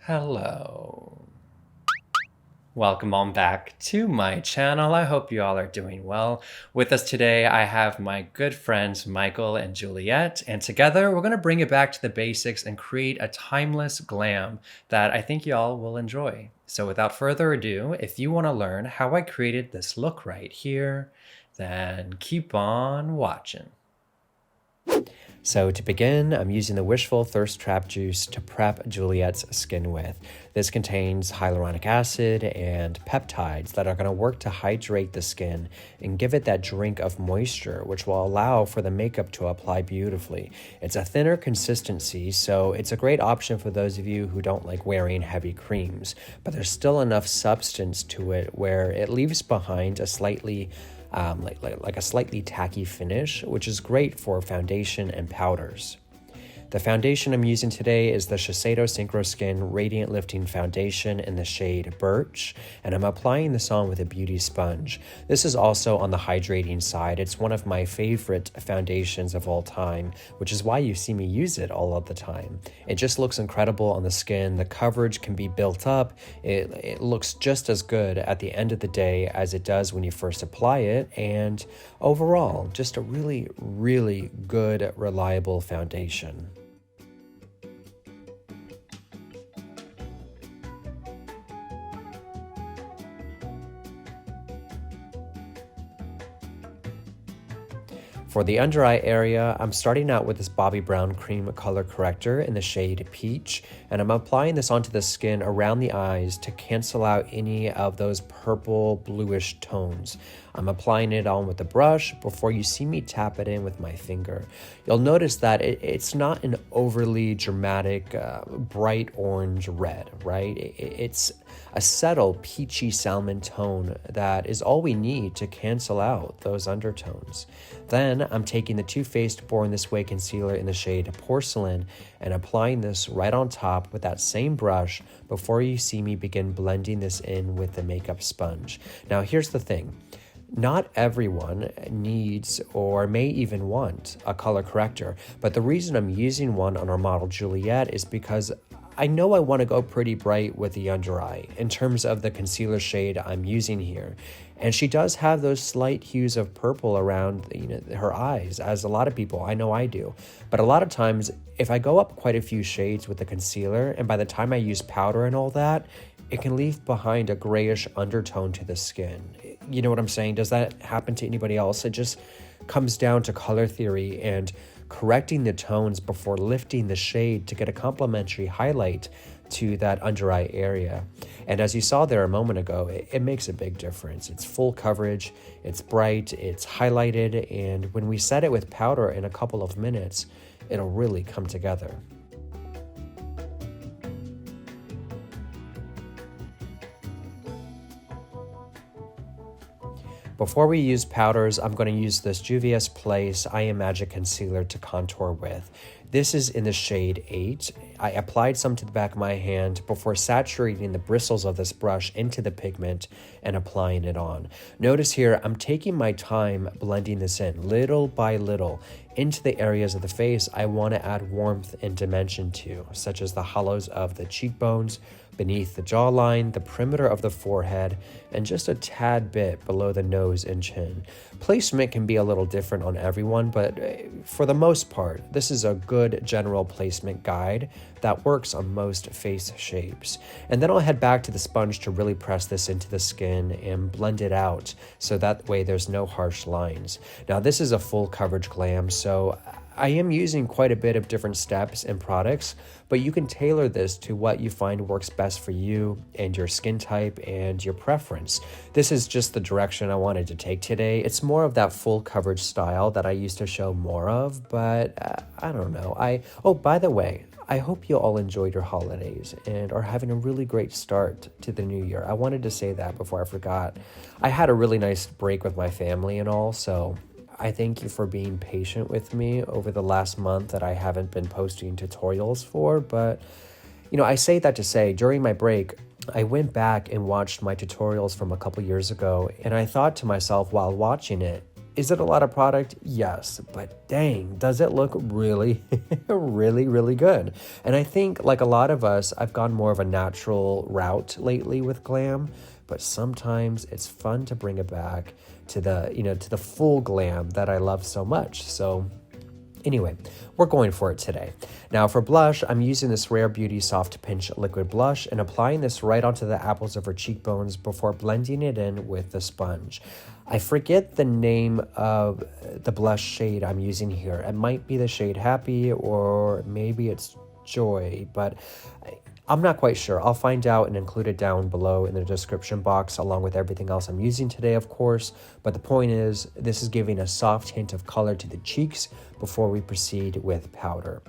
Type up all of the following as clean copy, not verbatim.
Hello. Welcome on back to my channel. I hope you all are doing well. With us today, I have my good friends Michael and Juliet, and together we're going to bring it back to the basics and create a timeless glam that I think y'all will enjoy. So without further ado, if you want to learn how I created this look right here, then keep on watching. So to begin, I'm using the Wishful Thirst Trap Juice to prep Juliet's skin with. This contains hyaluronic acid and peptides that are going to work to hydrate the skin and give it that drink of moisture, which will allow for the makeup to apply beautifully. It's a thinner consistency, so it's a great option for those of you who don't like wearing heavy creams, but there's still enough substance to it where it leaves behind a slightly like a slightly tacky finish, which is great for foundation and powders. The foundation I'm using today is the Shiseido Synchro Skin Radiant Lifting Foundation in the shade Birch, and I'm applying this on with a beauty sponge. This is also on the hydrating side. It's one of my favorite foundations of all time, which is why you see me use it all of the time. It just looks incredible on the skin. The coverage can be built up. It looks just as good at the end of the day as it does when you first apply it, and overall, just a really, really good, reliable foundation. For the under eye area, I'm starting out with this Bobbi Brown Cream Color Corrector in the shade Peach, and I'm applying this onto the skin around the eyes to cancel out any of those purple bluish tones. I'm applying it on with the brush before you see me tap it in with my finger. You'll notice that it's not an overly dramatic, bright orange red, right? It's a subtle peachy salmon tone that is all we need to cancel out those undertones. Then I'm taking the Too Faced Born This Way concealer in the shade Porcelain and applying this right on top with that same brush before you see me begin blending this in with the makeup sponge. Now here's the thing. Not everyone needs or may even want a color corrector, but the reason I'm using one on our model Juliet is because I know I want to go pretty bright with the under eye in terms of the concealer shade I'm using here. And she does have those slight hues of purple around her eyes, as a lot of people, I know I do. But a lot of times, if I go up quite a few shades with the concealer, and by the time I use powder and all that, it can leave behind a grayish undertone to the skin. You know what I'm saying? Does that happen to anybody else? It just comes down to color theory and correcting the tones before lifting the shade to get a complementary highlight to that under eye area. And as you saw there a moment ago, it makes a big difference. It's full coverage, it's bright, it's highlighted, and when we set it with powder in a couple of minutes, it'll really come together. Before we use powders, I'm going to use this Juvia's Place I Am Magic Concealer to contour with. This is in the shade 8. I applied some to the back of my hand before saturating the bristles of this brush into the pigment and applying it on. Notice here, I'm taking my time blending this in, little by little, into the areas of the face I want to add warmth and dimension to, such as the hollows of the cheekbones, beneath the jawline, the perimeter of the forehead, and just a tad bit below the nose and chin. Placement can be a little different on everyone, but for the most part, this is a good general placement guide that works on most face shapes. And then I'll head back to the sponge to really press this into the skin and blend it out, so that way there's no harsh lines. Now this is a full coverage glam, so I am using quite a bit of different steps and products, but you can tailor this to what you find works best for you and your skin type and your preference. This is just the direction I wanted to take today. It's more of that full coverage style that I used to show more of, but I don't know. Oh, by the way, I hope you all enjoyed your holidays and are having a really great start to the new year. I wanted to say that before I forgot. I had a really nice break with my family and all, so I thank you for being patient with me over the last month that I haven't been posting tutorials for, but I say that to say during my break, I went back and watched my tutorials from a couple years ago, and I thought to myself while watching it, Is it a lot of product? Yes, but dang, does it look really, really good. And I think like a lot of us, I've gone more of a natural route lately with glam, but sometimes it's fun to bring it back to the, to the full glam that I love so much. So anyway, we're going for it today. Now for blush, I'm using this Rare Beauty Soft Pinch Liquid Blush and applying this right onto the apples of her cheekbones before blending it in with the sponge. I forget the name of the blush shade I'm using here. It might be the shade Happy or maybe it's Joy, but I'm not quite sure. I'll find out and include it down below in the description box along with everything else I'm using today, of course. But the point is, this is giving a soft hint of color to the cheeks before we proceed with powder.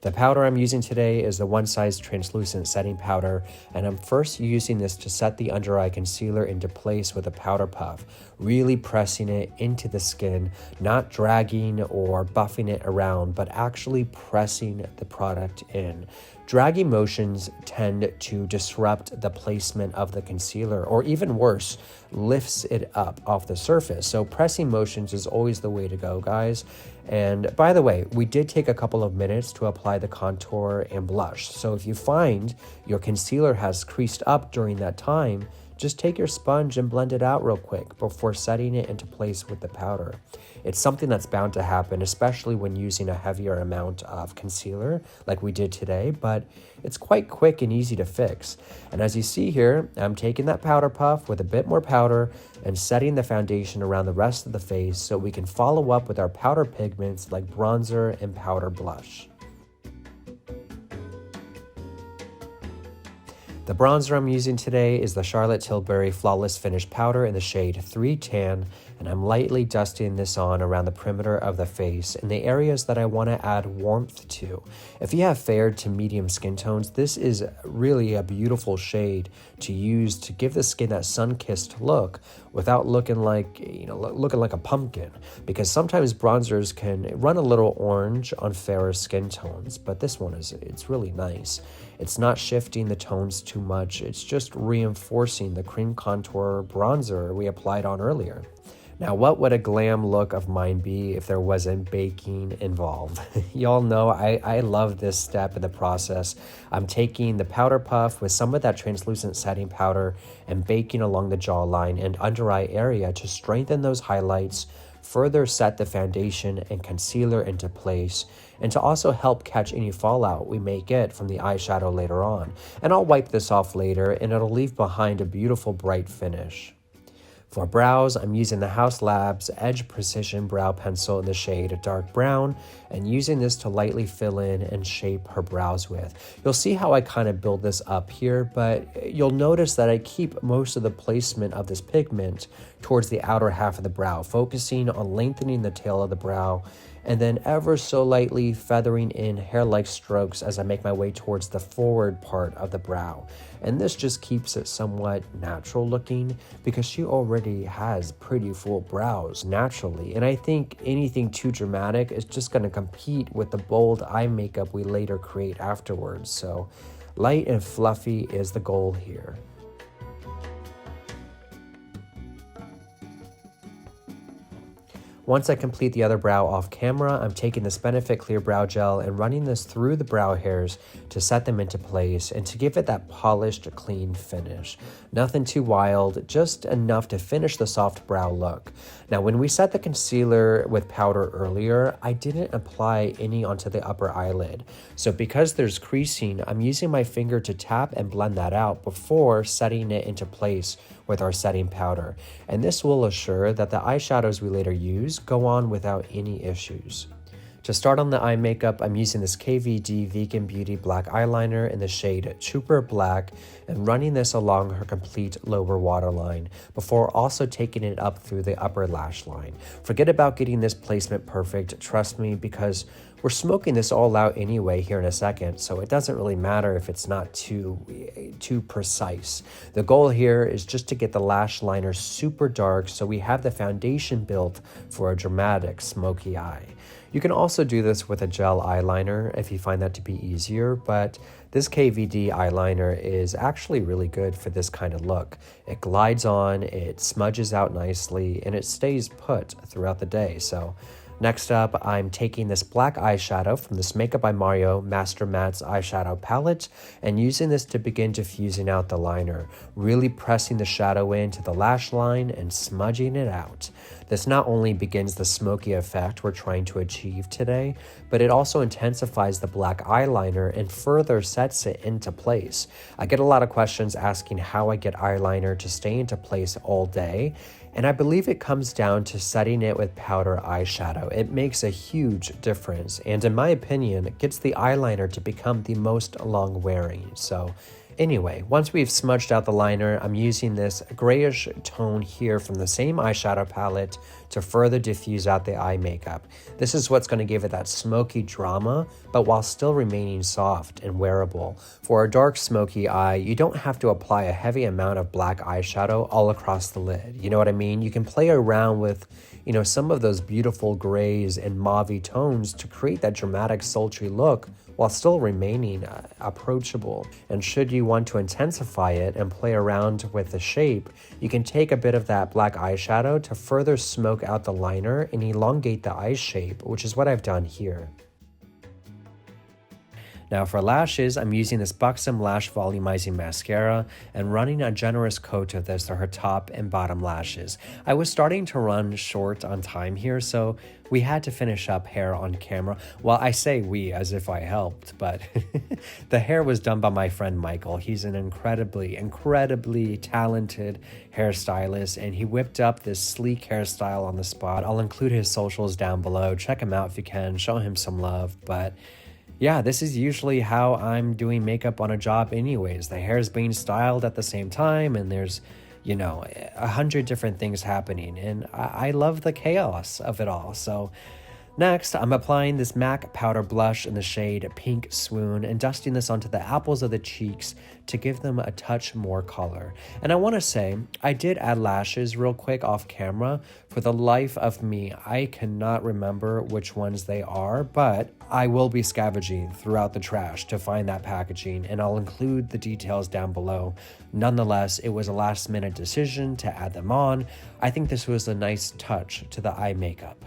The powder I'm using today is the One Size Translucent Setting Powder, and I'm first using this to set the under eye concealer into place with a powder puff, really pressing it into the skin, not dragging or buffing it around, but actually pressing the product in. Dragging motions tend to disrupt the placement of the concealer, or even worse, lifts it up off the surface. So pressing motions is always the way to go, guys. And by the way, we did take a couple of minutes to apply the contour and blush. So if you find your concealer has creased up during that time, just take your sponge and blend it out real quick before setting it into place with the powder. It's something that's bound to happen, especially when using a heavier amount of concealer like we did today, but it's quite quick and easy to fix. And as you see here, I'm taking that powder puff with a bit more powder and setting the foundation around the rest of the face so we can follow up with our powder pigments like bronzer and powder blush. The bronzer I'm using today is the Charlotte Tilbury Flawless Finish Powder in the shade 3 Tan, and I'm lightly dusting this on around the perimeter of the face in the areas that I want to add warmth to. If you have fair to medium skin tones, this is really a beautiful shade to use to give the skin that sun-kissed look without looking like, looking like a pumpkin, because sometimes bronzers can run a little orange on fairer skin tones, but this one it's really nice. It's not shifting the tones too much, it's just reinforcing the cream contour bronzer we applied on earlier. Now, what would a glam look of mine be if there wasn't baking involved? Y'all know I love this step in the process. I'm taking the powder puff with some of that translucent setting powder and baking along the jawline and under eye area to strengthen those highlights, further set the foundation and concealer into place, and to also help catch any fallout we may get from the eyeshadow later on. And I'll wipe this off later and it'll leave behind a beautiful bright finish. For brows, I'm using the Haus Labs Edge Precision Brow Pencil in the shade Dark Brown and using this to lightly fill in and shape her brows with. You'll see how I kind of build this up here, but you'll notice that I keep most of the placement of this pigment towards the outer half of the brow, focusing on lengthening the tail of the brow and then ever so lightly feathering in hair-like strokes as I make my way towards the forward part of the brow. And this just keeps it somewhat natural looking because she already has pretty full brows naturally. And I think anything too dramatic is just going to compete with the bold eye makeup we later create afterwards. So light and fluffy is the goal here. Once I complete the other brow off camera, I'm taking this Benefit Clear Brow Gel and running this through the brow hairs to set them into place and to give it that polished, clean finish. Nothing too wild, just enough to finish the soft brow look. Now, when we set the concealer with powder earlier, I didn't apply any onto the upper eyelid. So because there's creasing, I'm using my finger to tap and blend that out before setting it into place with our setting powder. And this will assure that the eyeshadows we later use go on without any issues. To start on the eye makeup, I'm using this KVD Vegan Beauty Black Eyeliner in the shade Trooper Black and running this along her complete lower waterline before also taking it up through the upper lash line. Forget about getting this placement perfect, trust me, because we're smoking this all out anyway here in a second, so it doesn't really matter if it's not too precise. The goal here is just to get the lash liner super dark so we have the foundation built for a dramatic smoky eye. You can also do this with a gel eyeliner if you find that to be easier, but this KVD eyeliner is actually really good for this kind of look. It glides on, it smudges out nicely, and it stays put throughout the day. So next up, I'm taking this black eyeshadow from this Makeup by Mario Master Mattes eyeshadow palette and using this to begin diffusing out the liner, really pressing the shadow into the lash line and smudging it out. This not only begins the smoky effect we're trying to achieve today, but it also intensifies the black eyeliner and further sets it into place. I get a lot of questions asking how I get eyeliner to stay into place all day, and I believe it comes down to setting it with powder eyeshadow. It makes a huge difference, and in my opinion, it gets the eyeliner to become the most long-wearing. So anyway, once we've smudged out the liner, I'm using this grayish tone here from the same eyeshadow palette to further diffuse out the eye makeup. This is what's going to give it that smoky drama, but while still remaining soft and wearable. For a dark smoky eye, you don't have to apply a heavy amount of black eyeshadow all across the lid. You know what I mean? You can play around with, some of those beautiful grays and mauve tones to create that dramatic, sultry look while still remaining approachable. And should you want to intensify it and play around with the shape, you can take a bit of that black eyeshadow to further smoke out the liner and elongate the eye shape, which is what I've done here. Now for lashes, I'm using this Buxom Lash Volumizing Mascara and running a generous coat of this to her top and bottom lashes. I was starting to run short on time here, so we had to finish up hair on camera. Well, I say we as if I helped, but the hair was done by my friend Michael. He's an incredibly talented hairstylist, and he whipped up this sleek hairstyle on the spot. I'll include his socials down below. Check him out if you can, show him some love, but yeah, this is usually how I'm doing makeup on a job anyways. The hair's being styled at the same time, and there's, 100 different things happening, and I love the chaos of it all. So next, I'm applying this MAC powder blush in the shade Pink Swoon and dusting this onto the apples of the cheeks to give them a touch more color. And I want to say, I did add lashes real quick off camera. For the life of me, I cannot remember which ones they are, but I will be scavenging throughout the trash to find that packaging, and I'll include the details down below. Nonetheless, it was a last-minute decision to add them on. I think this was a nice touch to the eye makeup.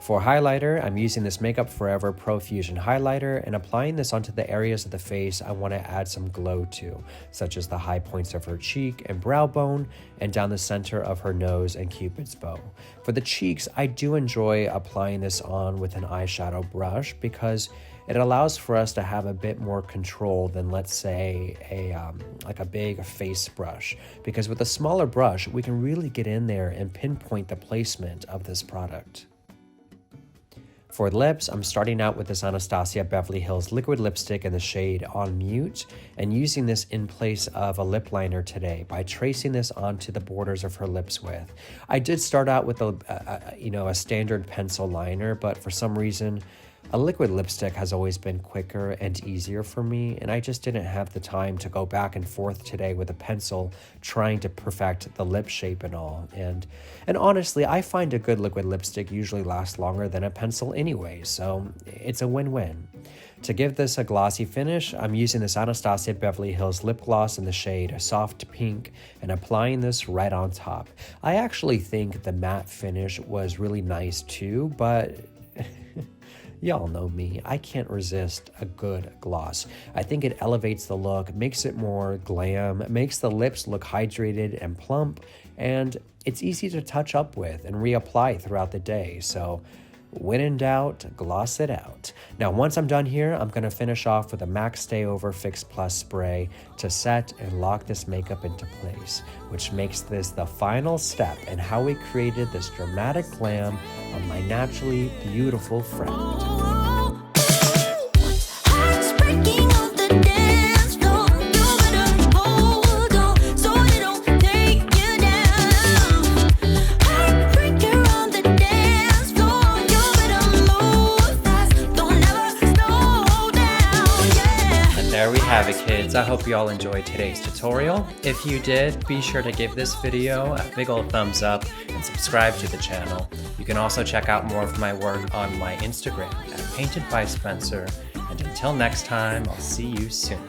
For highlighter, I'm using this Makeup Forever Pro Fusion highlighter and applying this onto the areas of the face I want to add some glow to, such as the high points of her cheek and brow bone, and down the center of her nose and Cupid's bow. For the cheeks, I do enjoy applying this on with an eyeshadow brush because it allows for us to have a bit more control than, let's say, a big face brush. Because with a smaller brush, we can really get in there and pinpoint the placement of this product. For lips, I'm starting out with this Anastasia Beverly Hills liquid lipstick in the shade On Mute and using this in place of a lip liner today by tracing this onto the borders of her lips with. I did start out with a standard pencil liner, but for some reason, a liquid lipstick has always been quicker and easier for me, and I just didn't have the time to go back and forth today with a pencil trying to perfect the lip shape and all. And honestly, I find a good liquid lipstick usually lasts longer than a pencil anyway, so it's a win-win. To give this a glossy finish, I'm using this Anastasia Beverly Hills lip gloss in the shade Soft Pink and applying this right on top. I actually think the matte finish was really nice too, but y'all know me, I can't resist a good gloss. I think it elevates the look, makes it more glam, makes the lips look hydrated and plump, and it's easy to touch up with and reapply throughout the day. So when in doubt, gloss it out. Now, once I'm done here, I'm going to finish off with a MAC Stay Over Fix Plus spray to set and lock this makeup into place, which makes this the final step in how we created this dramatic glam on my naturally beautiful friend. have it, kids. I hope you all enjoyed today's tutorial. If you did, be sure to give this video a big old thumbs up and subscribe to the channel. You can also check out more of my work on my Instagram at Painted by Spencer. And until next time, I'll see you soon.